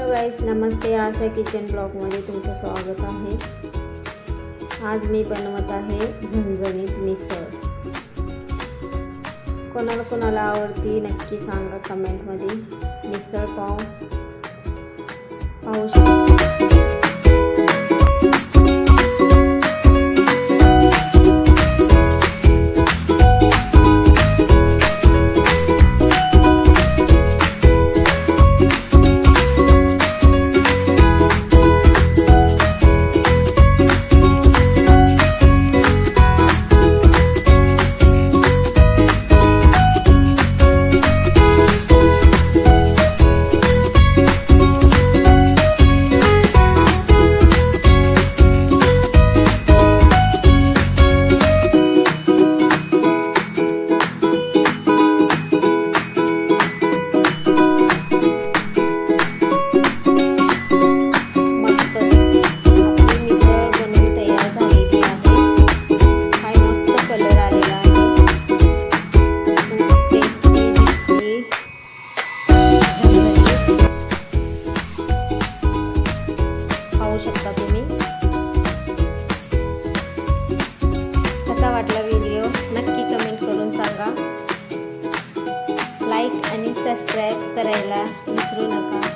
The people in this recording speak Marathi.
हॅलो गाईस, नमस्ते. आशा किचन ब्लॉगमध्ये तुमचं स्वागत आहे. आज मी बनवत आहे झणझणीत मिसळ. कोणाला कोणाला आवडती नक्की सांगा कमेंटमध्ये. मिसळ पाहू शकता. शकता तुम्ही. कसा वाटला व्हिडिओ नक्की कमेंट करून सांगा. लाईक आणि सबस्क्राईब करायला विसरू नका.